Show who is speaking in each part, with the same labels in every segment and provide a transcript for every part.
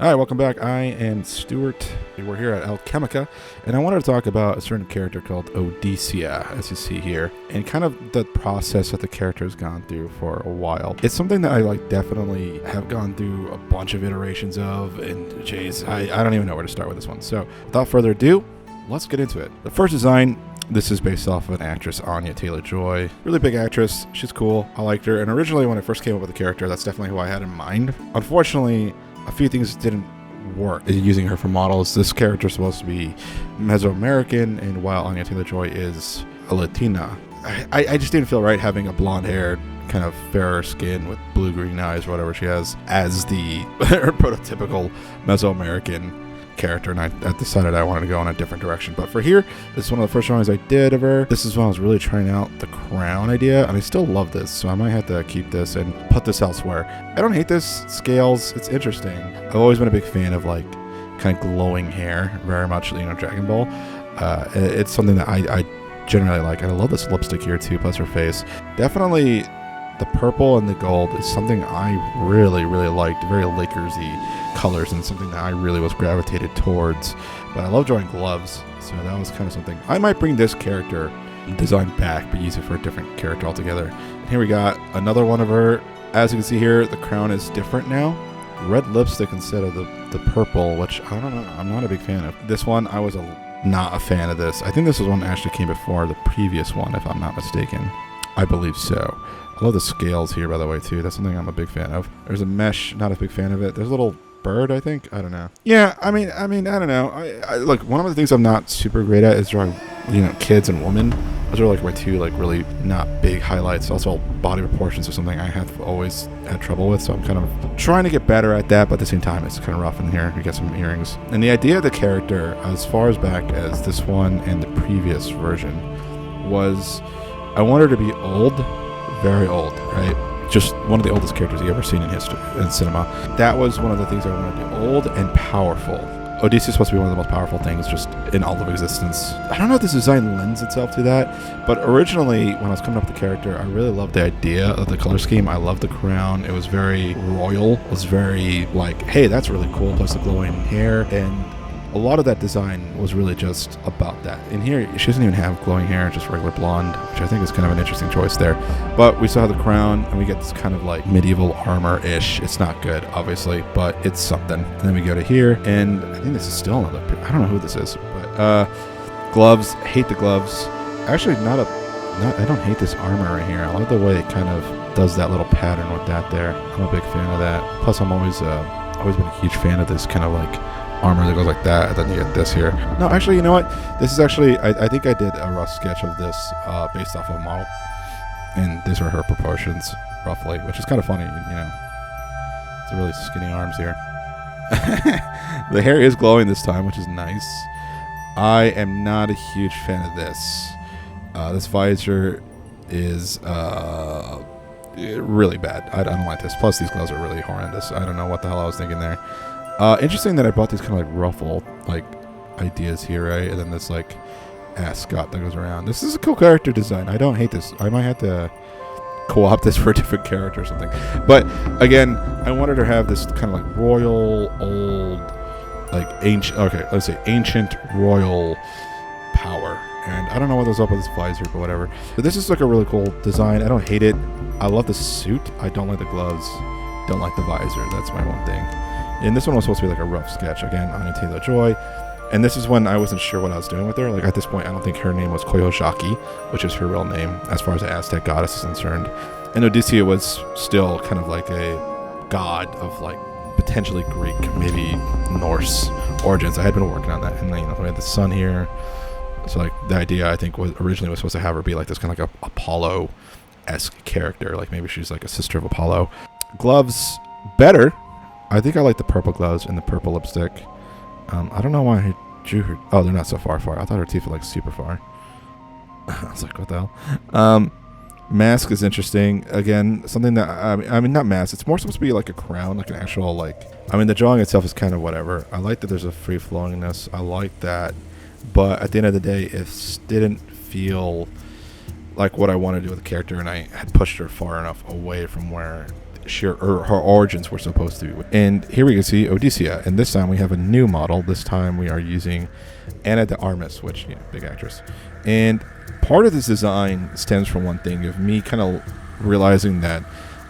Speaker 1: Hi, welcome back. I am Stuart. We're here at Alchemica, and I wanted to talk about a certain character called Odysseia, as you see here, and kind of the process that the character has gone through for a while. It's something that I definitely have gone through a bunch of iterations of, and jeez, I don't even know where to start with this one. So, without further ado, let's get into it. The first design. This is based off of an actress, Anya Taylor-Joy. Really big actress. She's cool. I liked her. And originally, when I first came up with the character, that's definitely who I had in mind. Unfortunately, a few things didn't work using her for models. This character is supposed to be Mesoamerican, and while Anya Taylor-Joy is a Latina, I just didn't feel right having a blonde haired, kind of fairer skin with blue-green eyes or whatever she has as the prototypical Mesoamerican character, and I decided I wanted to go in a different direction. But for here, this is one of the first drawings I did of her. This is when I was really trying out the crown idea, and I still love this, so I might have to keep this and put this elsewhere. I don't hate this scales. It's interesting. I've always been a big fan of kind of glowing hair, very much Dragon Ball. It's something that I generally like, and I love this lipstick here too, plus her face. Definitely the purple and the gold is something I really liked. Very Lakersy colors, and something that I really was gravitated towards. But I love drawing gloves, so that was kind of something. I might bring this character design back, but use it for a different character altogether. And here we got another one of her. As you can see here, the crown is different now. Red lipstick instead of the purple, which I don't know, I'm not a big fan of. This one, I was not a fan of this. I think this was one that actually came before the previous one, if I'm not mistaken. I believe so. I love the scales here, by the way, too. That's something I'm a big fan of. There's a mesh, not a big fan of it. There's a little bird, I think. I don't know. Yeah, I mean, I don't know. I look, one of the things I'm not super great at is drawing, kids and women. Those are my two really not big highlights. Also, body proportions are something I have always had trouble with. So I'm kind of trying to get better at that, but at the same time, it's kind of rough in here. You get some earrings. And the idea of the character, as far as back as this one and the previous version, was I wanted her to be old. Very old, right? Just one of the oldest characters you ever seen in history, in cinema. That was one of the things I wanted to do. Old and powerful. Odysseus is supposed to be one of the most powerful things just in all of existence. I don't know if this design lends itself to that, but originally, when I was coming up with the character, I really loved the idea of the color scheme. I loved the crown. It was very royal. It was very hey, that's really cool, plus the glowing hair. And a lot of that design was really just about that. In here, she doesn't even have glowing hair, just regular blonde, which I think is kind of an interesting choice there. But we still have the crown, and we get this kind of medieval armor-ish. It's not good, obviously, but it's something. And then we go to here, and I think this is still another, I don't know who this is, but gloves, hate the gloves. Actually, I don't hate this armor right here. I like the way it kind of does that little pattern with that there. I'm a big fan of that. Plus, I'm always been a huge fan of this kind of armor that goes like that, and then you get this here. No, actually, you know what? This is actually, I think I did a rough sketch of this based off of a model, and these are her proportions, roughly, which is kind of funny, It's really skinny arms here. The hair is glowing this time, which is nice. I am not a huge fan of this. This visor is really bad. I don't like this. Plus, these gloves are really horrendous. I don't know what the hell I was thinking there. Interesting that I bought these kind of ruffle ideas here, right? And then this ascot that goes around. This is a cool character design. I don't hate this. I might have to co-op this for a different character or something. But again, I wanted to have this kind of royal, old, ancient. Okay, let's say ancient royal power. And I don't know what was up with this visor, but whatever. But this is a really cool design. I don't hate it. I love the suit. I don't like the gloves. Don't like the visor. That's my one thing. And this one was supposed to be a rough sketch. Again, Anya Taylor-Joy. And this is when I wasn't sure what I was doing with her. At this point, I don't think her name was Koyojaki, which is her real name, as far as the Aztec goddess is concerned. And Odysseia was still kind of a god of potentially Greek, maybe Norse origins. I had been working on that. And then, we had the sun here. So, the idea, I think, was originally was supposed to have her be this kind of a Apollo-esque character. Maybe she's a sister of Apollo. Gloves, better. I think I like the purple gloves and the purple lipstick. I don't know why I drew her. Oh, they're not so far. I thought her teeth were super far. I was what the hell? Mask is interesting. Again, something that, I mean, not mask. It's more supposed to be a crown, an actual, the drawing itself is kind of whatever. I like that there's a free-flowingness. I like that. But at the end of the day, it didn't feel like what I wanted to do with the character, and I had pushed her far enough away from where her origins were supposed to be. And here we can see Odysseia, and this time we have a new model. This time we are using Anna de Armas, which, big actress. And part of this design stems from one thing of me kind of realizing that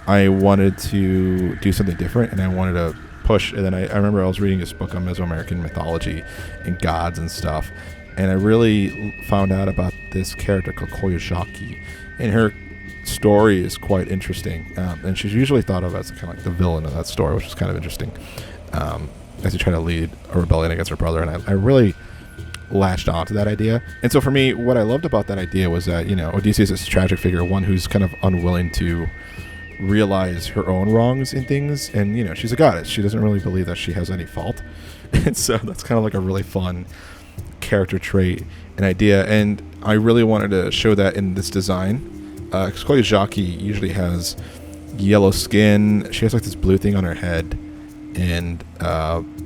Speaker 1: I wanted to do something different, and I wanted to push. And then I remember I was reading this book on Mesoamerican mythology and gods and stuff, and I really found out about this character called Koyosaki, and her story is quite interesting, and she's usually thought of as kind of like the villain of that story, which is kind of interesting, as you try to lead a rebellion against her brother. And I really latched onto that idea. And so for me, what I loved about that idea was that, Odysseia is this tragic figure, one who's kind of unwilling to realize her own wrongs in things, and she's a goddess. She doesn't really believe that she has any fault. And so that's kind of like a really fun character trait and idea, and I really wanted to show that in this design. Because Koyosaki usually has yellow skin. She has like this blue thing on her head, and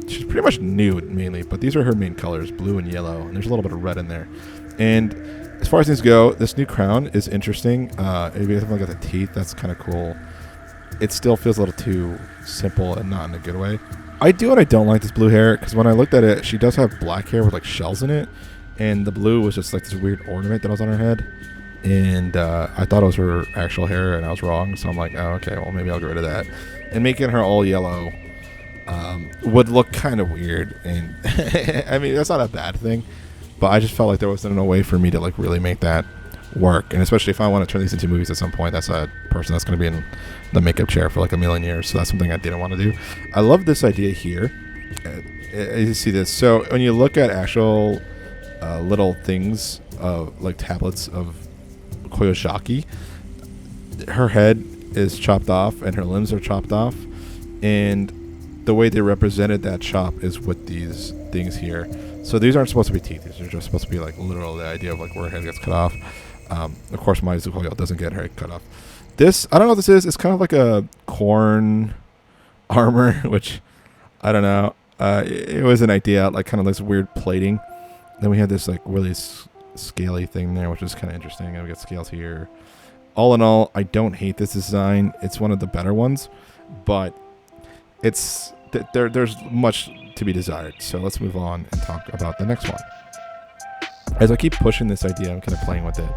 Speaker 1: she's pretty much nude mainly, but these are her main colors, blue and yellow, and there's a little bit of red in there. And as far as things go, this new crown is interesting. If you look at the teeth, that's kind of cool. It still feels a little too simple and not in a good way. I do and I don't like this blue hair, because when I looked at it, she does have black hair with like shells in it, and the blue was just like this weird ornament that was on her head. And I thought it was her actual hair, and I was wrong. So I'm like, oh, okay, well, maybe I'll get rid of that. And making her all yellow would look kind of weird. And I mean, that's not a bad thing, but I just felt like there wasn't a way for me to like really make that work. And especially if I want to turn these into movies at some point, that's a person that's going to be in the makeup chair for like a million years. So that's something I didn't want to do. I love this idea here. You see this. So when you look at actual little things, like tablets of Koyosaki, her head is chopped off and her limbs are chopped off, and the way they represented that chop is with these things here. So these aren't supposed to be teeth. These are just supposed to be like literal, the idea of like where her head gets cut off. Of course, my Zukoyo doesn't get her head cut off. This, I don't know what this is. It's kind of like a corn armor, which I don't know. It was an idea, like kind of this weird plating. Then we had this like really scaly thing there, which is kind of interesting, and we got scales here. All in all, I don't hate this design. It's one of the better ones, but it's there's much to be desired. So let's move on and talk about the next one. As I keep pushing this idea, I'm kind of playing with it.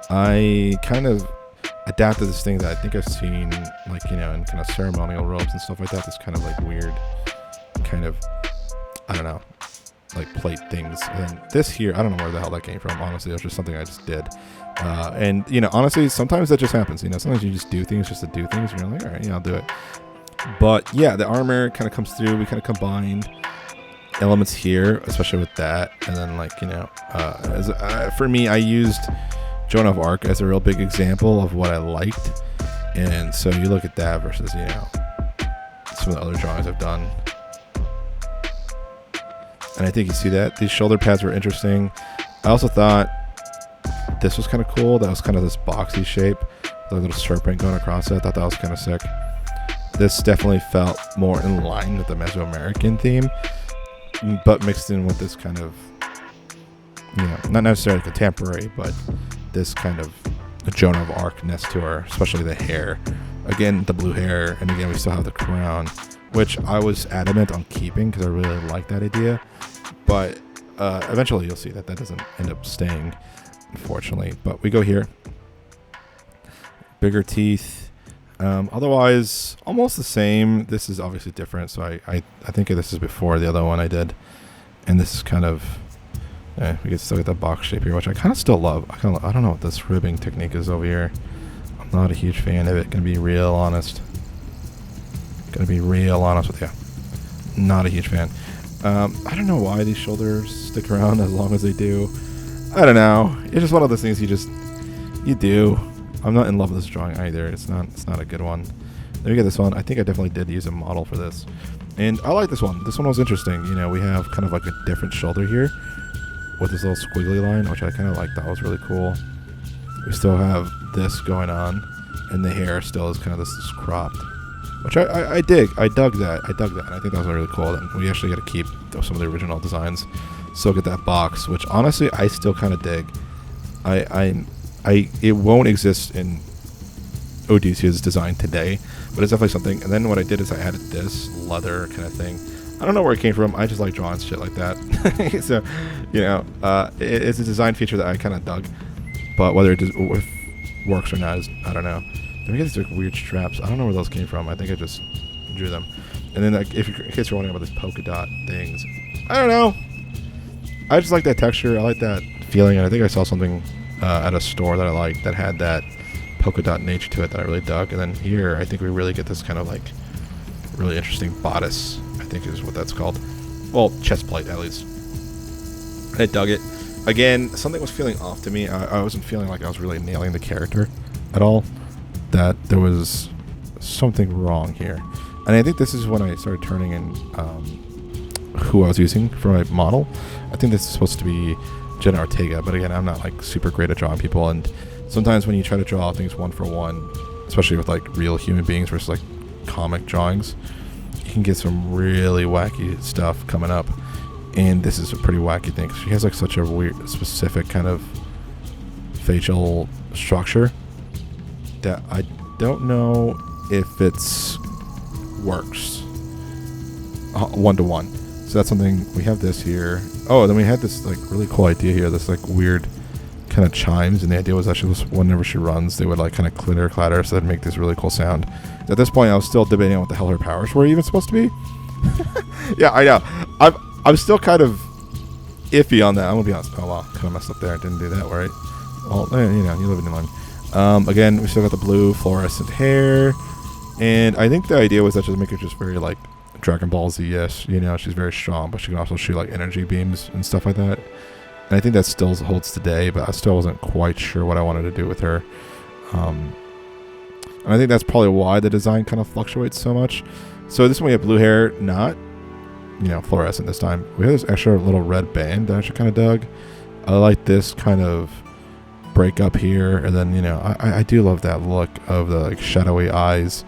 Speaker 1: I kind of adapted this thing that I think I've seen, like, in kind of ceremonial robes and stuff like that. This kind of like weird kind of, I don't know, like plate things. And this here, I don't know where the hell that came from. Honestly, it was just something I just did. And honestly, sometimes that just happens. Sometimes you just do things just to do things. And you're like, all right, I'll do it. But yeah, the armor kind of comes through. We kind of combined elements here, especially with that. And then for me, I used Joan of Arc as a real big example of what I liked. And so you look at that versus, some of the other drawings I've done. And I think you see that these shoulder pads were interesting. I also thought this was kind of cool. That was kind of this boxy shape, with a little serpent going across it. I thought that was kind of sick. This definitely felt more in line with the Mesoamerican theme, but mixed in with this kind of, not necessarily contemporary, but this kind of Joan of Arc-ness to her, especially the hair. Again, the blue hair, and again, we still have the crown, which I was adamant on keeping because I really like that idea. But eventually you'll see that doesn't end up staying, unfortunately. But we go here. Bigger teeth. Otherwise, almost the same. This is obviously different, so I think this is before the other one I did. And this is kind of... we can still get that box shape here, which I kind of still love. I don't know what this ribbing technique is over here. I'm not a huge fan of it. Gonna be real honest. With you. Not a huge fan. I don't know why these shoulders stick around as long as they do. I don't know. It's just one of those things you do. I'm not in love with this drawing either. It's not a good one. Then we get this one. I think I definitely did use a model for this. And I like this one. This one was interesting. We have kind of like a different shoulder here with this little squiggly line, which I kind of like. That was really cool. We still have this going on, and the hair still is kind of this cropped, which I dig. I dug that. And I think that was really cool. And we actually got to keep some of the original designs. Still get that box, which honestly I still kind of dig. It won't exist in Odyssea's design today, but it's definitely something. And then what I did is I added this leather kind of thing. I don't know where it came from. I just like drawing shit like that. So, it's a design feature that I kind of dug. But whether it works or not, I don't know. Then we get these like weird straps. I don't know where those came from. I think I just drew them. And then, like, in case you're wondering about these polka dot things, I don't know. I just like that texture. I like that feeling. And I think I saw something at a store that I liked that had that polka dot nature to it that I really dug. And then here, I think we really get this kind of like really interesting bodice, I think is what that's called. Well, chest plate at least. I dug it. Again, something was feeling off to me. I wasn't feeling like I was really nailing the character at all. That there was something wrong here. And I think this is when I started turning in who I was using for my model. I think this is supposed to be Jenna Ortega, but again, I'm not like super great at drawing people, and sometimes when you try to draw things one for one, especially with like real human beings versus like comic drawings, you can get some really wacky stuff coming up. And this is a pretty wacky thing. She has like such a weird, specific kind of facial structure that I don't know if it's works one-to-one. So that's something. We have this here. Oh, then we had this like really cool idea here. This like weird kind of chimes, and the idea was actually whenever she runs, they would like kind of clatter, so that'd make this really cool sound. At this point, I was still debating on what the hell her powers were even supposed to be. Yeah, I know. I'm still kind of iffy on that. I'm gonna be honest. Oh wow, kind of messed up there. I didn't do that right. Well, you live in England. Again, we still got the blue fluorescent hair, and I think the idea was that just make her just very like Dragon Ball Z-ish. She's very strong, but she can also shoot like energy beams and stuff like that. And I think that still holds today, but I still wasn't quite sure what I wanted to do with her. And I think that's probably why the design kind of fluctuates so much. So this one we have blue hair, not fluorescent this time. We have this extra little red band that I actually kind of dug. I like this kind of break up here, and then I do love that look of the like shadowy eyes,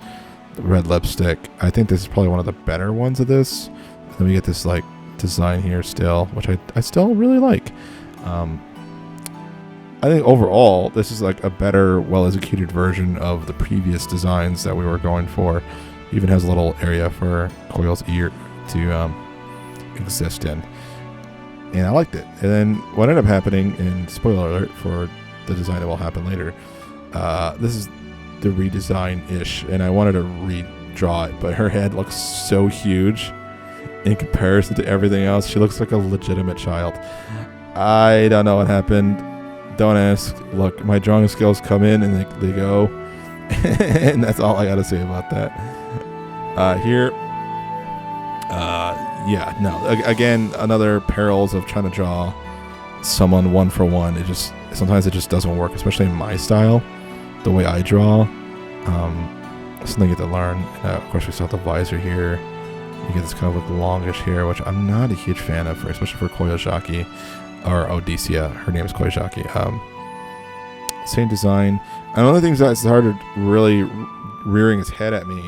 Speaker 1: the red lipstick. I think this is probably one of the better ones of this. And then we get this like design here still, which I still really like. I think overall this is like a better, well-executed version of the previous designs that we were going for. Even has a little area for Coil's ear to exist in, and I liked it. And then what ended up happening, and spoiler alert for the design that will happen later, this is the redesign-ish, and I wanted to redraw it, but her head looks so huge in comparison to everything else. She looks like a legitimate child. I don't know what happened. Don't ask. Look, my drawing skills come in and they go, and that's all I gotta say about that. Here, yeah, no. Again, another perils of trying to draw someone one for one. Sometimes it just doesn't work, especially in my style, the way I draw. Something you get to learn. Of course, we still have the visor here. You get this kind of like longish hair, which I'm not a huge fan of, especially for Koyosaki or Odysseia. Her name is Koyosaki. Same design. And one of the things that started really rearing its head at me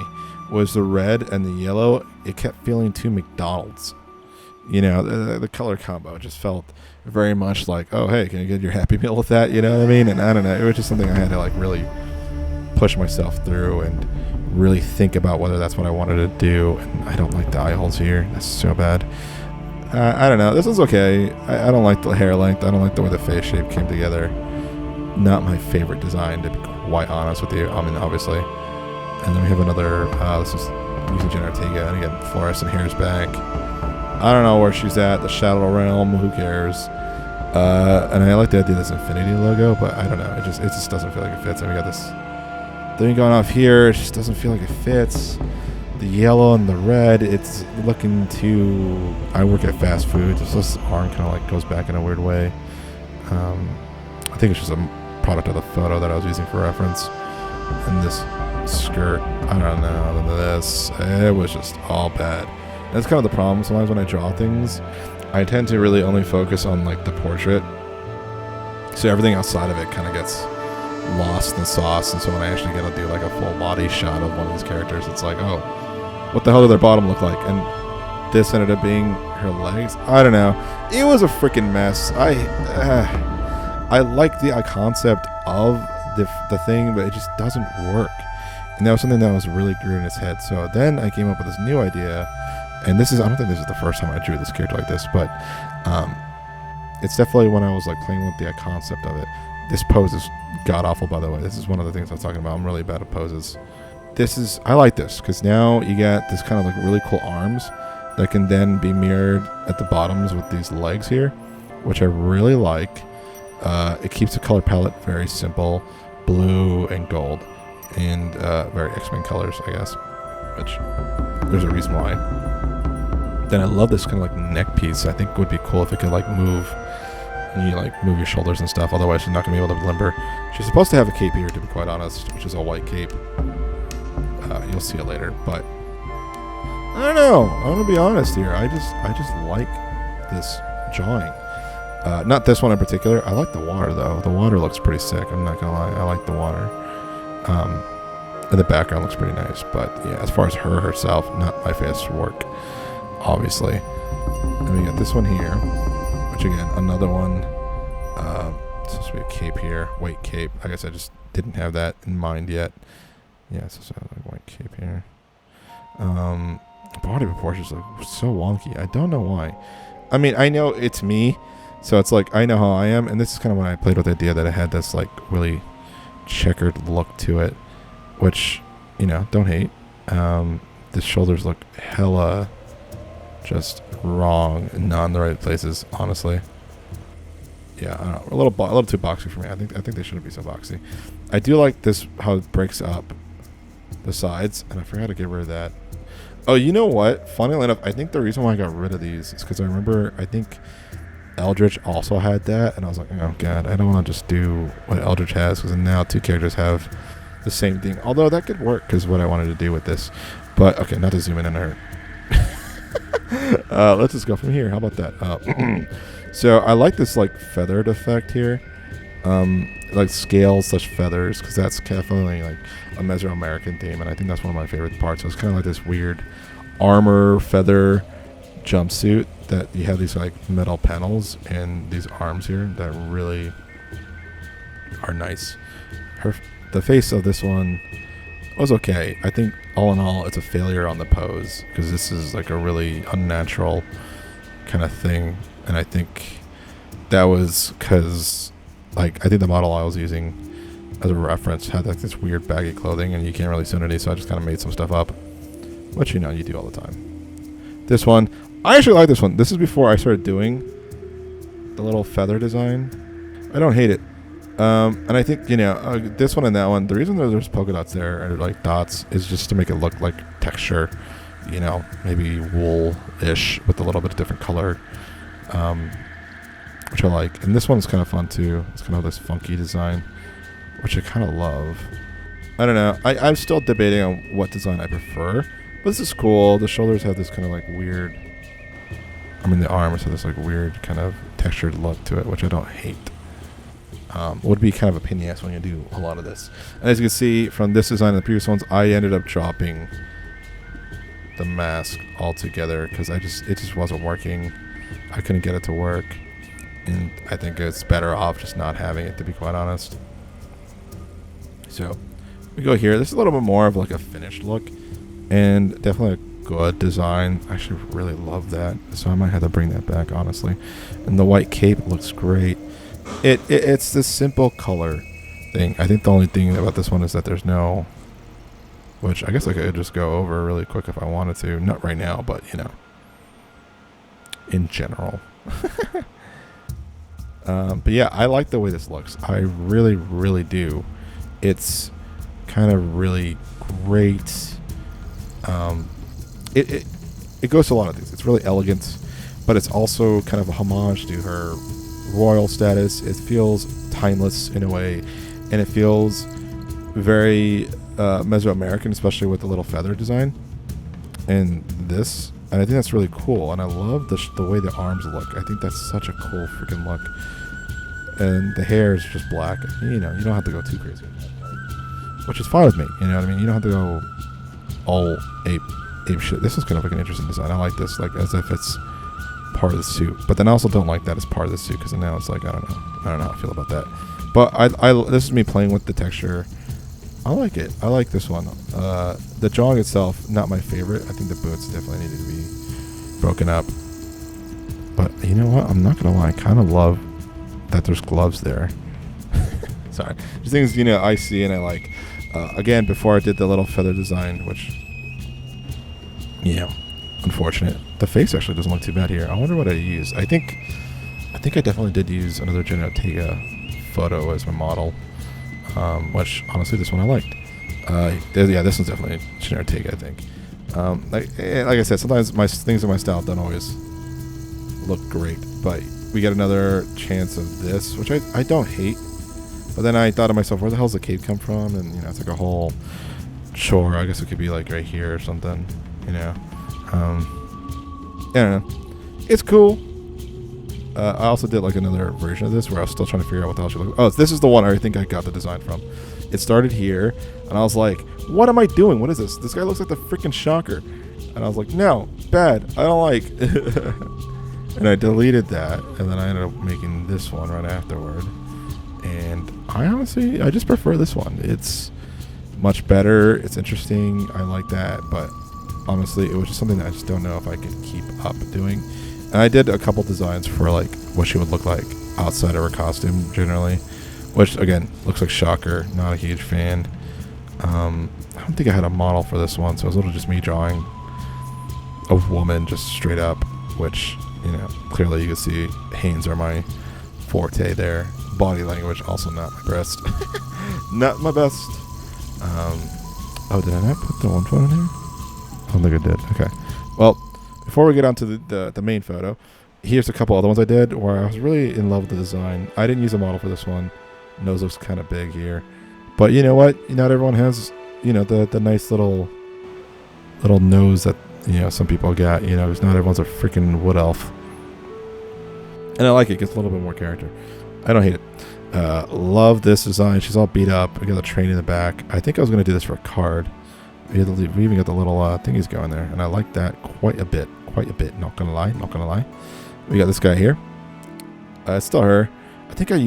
Speaker 1: was the red and the yellow. It kept feeling too McDonald's. The color combo just felt very much like, oh, hey, can you get your Happy Meal with that? You know what I mean? And I don't know. It was just something I had to like really push myself through and really think about whether that's what I wanted to do. And I don't like the eye holes here. That's so bad. I don't know. This is okay. I don't like the hair length. I don't like the way the face shape came together. Not my favorite design, to be quite honest with you. I mean, obviously. And then we have another, this is using Jenna Ortega, and again, fluorescent hair's back. I don't know where she's at, the Shadow Realm, who cares? And I like the idea of this Infinity logo, but I don't know, it just doesn't feel like it fits. And we got this thing going off here, it just doesn't feel like it fits. The yellow and the red, it's looking too, I work at fast food, so this arm kind of like goes back in a weird way. I think it's just a product of the photo that I was using for reference. And this skirt, I don't know, this, it was just all bad. That's kind of the problem. Sometimes when I draw things, I tend to really only focus on like the portrait, so everything outside of it kind of gets lost in the sauce. And so when I actually get to do like a full body shot of one of these characters, it's like, oh, what the hell did their bottom look like? And this ended up being her legs. I don't know, it was a freaking mess. I like the concept of the thing, but it just doesn't work. And that was something that was really grew in his head. So then I came up with this new idea, and this is, I don't think this is the first time I drew this character like this, but it's definitely when I was like playing with the concept of it. This pose is god awful, by the way. This is one of the things I was talking about. I'm really bad at poses. I like this because now you get this kind of like really cool arms that can then be mirrored at the bottoms with these legs here, which I really like. It keeps the color palette very simple, blue and gold, and very X-Men colors, I guess, which there's a reason why. Then I love this kind of like neck piece. I think it would be cool if it could like move, and you like move your shoulders and stuff. Otherwise, she's not gonna be able to limber. She's supposed to have a cape here, to be quite honest, which is a white cape. You'll see it later, but I don't know. I'm gonna be honest here. I just like this drawing. Not this one in particular. I like the water though. The water looks pretty sick. I'm not gonna lie. I like the water. And the background looks pretty nice. But yeah, as far as herself, not my favorite work, obviously. And we got this one here, which again, another one. It's supposed to be a cape here, white cape. I guess I just didn't have that in mind yet. Yeah, it's just a white cape here. Body proportions look so wonky. I don't know why. I mean, I know it's me, so it's like I know how I am, and this is kind of when I played with the idea that it had this like really checkered look to it, which, you know, don't hate. The shoulders look hella just wrong and not in the right places, honestly. Yeah, I don't know, a little too boxy for me. I think they shouldn't be so boxy. I do like this, how it breaks up the sides, and I forgot to get rid of that. Oh, you know what? Funnily enough, I think the reason why I got rid of these is because I remember, I think Eldritch also had that, and I was like, oh god, I don't want to just do what Eldritch has, because now two characters have the same thing. Although that could work, because what I wanted to do with this. But okay, not to zoom in and hurt. Let's just go from here. How about that? So I like this like feathered effect here, like scales/feathers, because that's definitely like a Mesoamerican theme, and I think that's one of my favorite parts. So it's kind of like this weird armor feather jumpsuit that you have these like metal panels and these arms here that really are nice. The face of this one was okay. I think all in all, it's a failure on the pose, because this is like a really unnatural kind of thing. And I think that was because, like, I think the model I was using as a reference had like this weird baggy clothing, and you can't really sew any, so I just kind of made some stuff up, which, you know, you do all the time. This one, I actually like this one. This is before I started doing the little feather design. I don't hate it. And I think, you know, this one and that one, the reason that there's polka dots there, or like dots, is just to make it look like texture, you know, maybe wool-ish with a little bit of different color. Which I like. And this one's kind of fun too. It's kind of this funky design, which I kind of love. I don't know. I'm still debating on what design I prefer, but this is cool. The shoulders have this kind of like weird, the arms have this like weird kind of textured look to it, which I don't hate. Would be kind of a pain in the ass when you do a lot of this. And as you can see from this design and the previous ones, I ended up dropping the mask altogether because it just wasn't working. I couldn't get it to work, and I think it's better off just not having it, to be quite honest. So we go here. This is a little bit more of like a finished look, and definitely a good design. I actually really love that, so I might have to bring that back, honestly. And the white cape looks great. It's this simple color thing. I think the only thing about this one is that there's no, which I guess I could just go over really quick if I wanted to. Not right now, but you know, in general. But yeah, I like the way this looks. I really, really do. It's kind of really great. It goes to a lot of things. It's really elegant, but it's also kind of a homage to her royal status. It feels timeless in a way, and it feels very Mesoamerican, especially with the little feather design and this. And I think that's really cool, and I love the way the arms look. I think that's such a cool freaking look. And the hair is just black. You know, you don't have to go too crazy with that part, which is fine with me. You know what I mean? You don't have to go all ape shit. This is kind of like an interesting design. I like this, like as if it's part of the suit. But then I also don't like that as part of the suit, because now it's like I don't know how I feel about that. But I this is me playing with the texture I like it. I like this one. The jog itself, not my favorite. I think the boots definitely needed to be broken up. But you know what? I'm not gonna lie. I kind of love that there's gloves there. Sorry, there's things I see and I like. Again, before I did the little feather design, which unfortunate. The face actually doesn't look too bad here. I wonder what I used. I think I definitely did use another Jenna Ortega photo as my model, which honestly this one I liked. This one's definitely Jenna Ortega, I think. Like I said, sometimes my things in my style don't always look great, but we get another chance of this, which I don't hate. But then I thought to myself, where the hell's the cape come from? And it's like a whole chore. I guess it could be like right here or something. I don't know. It's cool. I also did like another version of this where I was still trying to figure out what the hell she looked. Oh, this is the one I think I got the design from. It started here, and I was like, what am I doing? What is this? This guy looks like the freaking Shocker. And I was like, no, bad. I don't like. And I deleted that, and then I ended up making this one right afterward. And I just prefer this one. It's much better. It's interesting. I like that, but honestly, it was just something that I just don't know if I could keep up doing. And I did a couple designs for like what she would look like outside of her costume generally, which again looks like Shocker. Not a huge fan. I don't think I had a model for this one, so it was literally just me drawing a woman just straight up, which clearly you can see hands are my forte there. Body language also not my best. Not my best. Did I not put the one photo in here? I don't think I did. Okay. Well, before we get on to the main photo, here's a couple other ones I did where I was really in love with the design. I didn't use a model for this one. Nose looks kind of big here. But you know what? Not everyone has, the nice little nose that, some people got, because not everyone's a freaking wood elf. And I like it. It gets a little bit more character. I don't hate it. Love this design. She's all beat up. We got the train in the back. I think I was going to do this for a card. We even got the little thingies going there. And I like that quite a bit. Not going to lie. We got this guy here. It's still her. I think I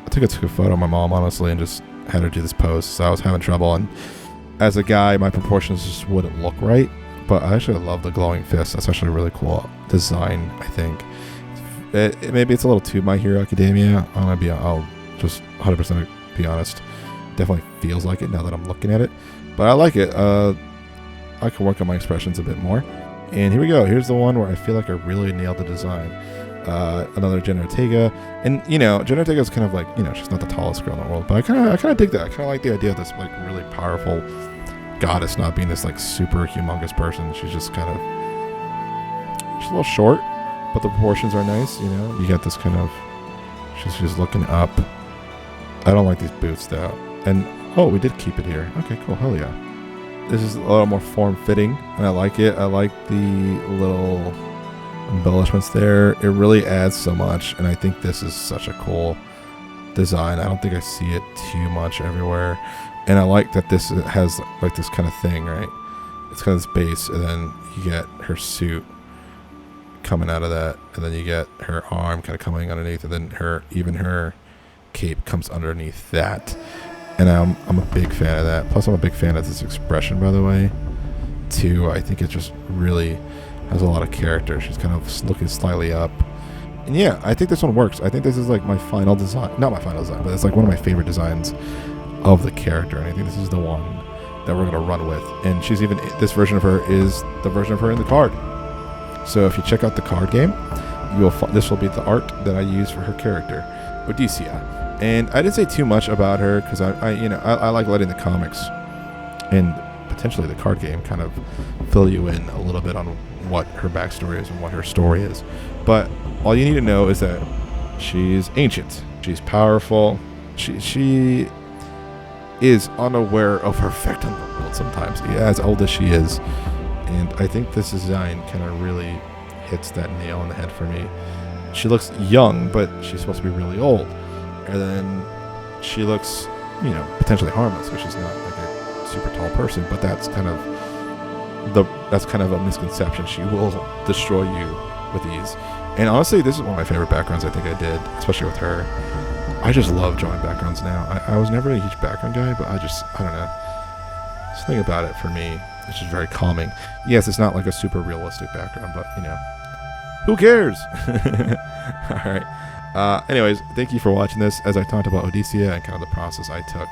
Speaker 1: took a photo of my mom, honestly, and just had her do this pose. So I was having trouble. And as a guy, my proportions just wouldn't look right. But I actually love the glowing fist. That's actually a really cool design, I think. Maybe it's a little too My Hero Academia. I'll just 100% be honest. Definitely feels like it now that I'm looking at it. But I like it. I can work on my expressions a bit more. And here we go. Here's the one where I feel like I really nailed the design. Another Jenna Ortega. And, Jenna Ortega is kind of like, she's not the tallest girl in the world. But I kind of dig that. I kind of like the idea of this like really powerful goddess not being this like super humongous person. She's just kind of, she's a little short. But the proportions are nice, You got this kind of, she's looking up. I don't like these boots though. And we did keep it here. Okay, cool. Hell yeah. This is a little more form-fitting, and I like it. I like the little embellishments there. It really adds so much, and I think this is such a cool design. I don't think I see it too much everywhere. And I like that this has like this kind of thing, right? It's kind of this base, and then you get her suit coming out of that, and then you get her arm kind of coming underneath, and then her cape comes underneath that. And I'm a big fan of that. Plus I'm a big fan of this expression, by the way, too. I think it just really has a lot of character. She's kind of looking slightly up, and yeah, I think this one works. I think this is like my final design, not my final design, but it's like one of my favorite designs of the character, and I think this is the one that we're going to run with. And she's even, this version of her is the version of her in the card. So if you check out the card game, this will be the art that I use for her character, Odysseia. And I didn't say too much about her because I like letting the comics and potentially the card game kind of fill you in a little bit on what her backstory is and what her story is. But all you need to know is that she's ancient, she's powerful, she is unaware of her effect on the world sometimes, as old as she is. And I think this design kind of really hits that nail on the head for me. She looks young, but she's supposed to be really old. And then she looks, potentially harmless, because she's not like a super tall person. But that's kind of a misconception. She will destroy you with ease. And honestly, this is one of my favorite backgrounds I think I did, especially with her. I just love drawing backgrounds now. I was never a huge background guy, but I don't know. Something about it for me, it's just very calming. Yes, it's not like a super realistic background, but you know, who cares? All right. Anyways, thank you for watching this. As I talked about Odysseia and kind of the process I took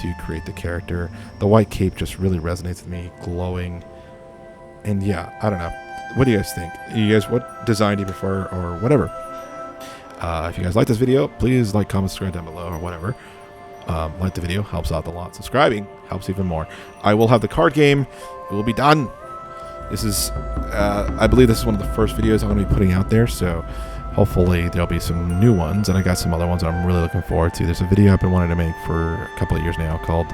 Speaker 1: to create the character, the white cape just really resonates with me, glowing. And yeah, I don't know. What do you guys think? What design do you prefer, or whatever? If you guys like this video, please like, comment, subscribe down below, or whatever. Like the video, helps out a lot. Subscribing helps even more. I will have the card game. It will be done. This is, I believe this is one of the first videos I'm going to be putting out there, so hopefully there'll be some new ones, and I got some other ones I'm really looking forward to. There's a video I've been wanting to make for a couple of years now called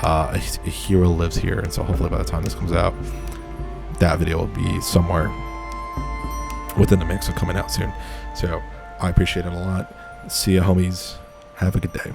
Speaker 1: A Hero Lives Here, and so hopefully by the time this comes out, that video will be somewhere within the mix of coming out soon. So I appreciate it a lot. See ya, homies. Have a good day.